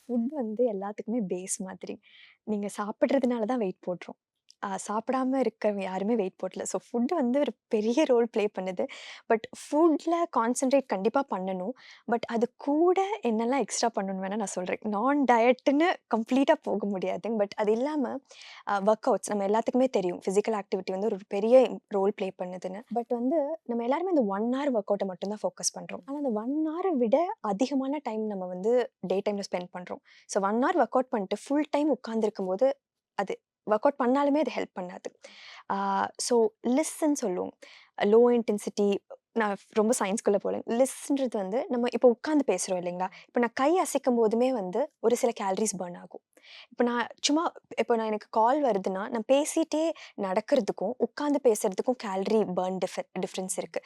Food வந்து எல்லாத்துக்குமே base மாதிரி. நீங்க சாப்பிடுறதுனால தான் வெயிட் போடுறோம். சாப்பிடாம இருக்கவங்க யாருமே வெயிட் போடல. ஸோ ஃபுட் வந்து ஒரு பெரிய ரோல் ப்ளே பண்ணுது. பட் ஃபுட்ல கான்சன்ட்ரேட் கண்டிப்பா பண்ணணும். பட் அது கூட என்னெல்லாம் எக்ஸ்ட்ரா பண்ணணும்னு வேணா நான் சொல்றேன். நான் டயட்ன்னு கம்ப்ளீட்டா போக முடியாது. பட் அது இல்லாம ஒர்க் அவுட்ஸ் நம்ம எல்லாத்துக்குமே தெரியும். பிசிக்கல் ஆக்டிவிட்டி வந்து ஒரு பெரிய ரோல் ப்ளே பண்ணுதுன்னு. பட் வந்து நம்ம எல்லாருமே இந்த 1 ஹவர் ஒர்க் அவுட்ட மட்டும் தான் ஃபோக்கஸ் பண்றோம். ஆனா அந்த 1 ஹவர விட அதிகமான டைம் நம்ம வந்து டே டைம்ல ஸ்பெண்ட் பண்றோம். ஸோ 1 ஹவர் ஒர்க் அவுட் பண்ணிட்டு ஃபுல் டைம் உட்கார்ந்திருக்கும்போது, அது ஒர்க் அவுட் பண்ணாலுமே அது ஹெல்ப் பண்ணாது. ஆ ஸோ லிஸ்ன்னு சொல்லுவோம். லோ இன்டென்சிட்டி நான் ரொம்ப சயன்ஸ்குள்ள போல. லிஸ்ன்றது வந்து நம்ம இப்போ உட்கார்ந்து பேசுறோம் இல்லைங்களா? இப்ப நான் கை அசைக்கும் போதுமே வந்து ஒரு சில கேலரீஸ் பர்ன் ஆகும். இப்ப நான் எனக்கு கால் வருதுன்னா, நான் பேசிட்டே நடக்கிறதுக்கும், உட்கார்ந்து பேசுறதுக்கும் கேலரி பர்ன் டிஃபரன்ஸ் இருக்கு.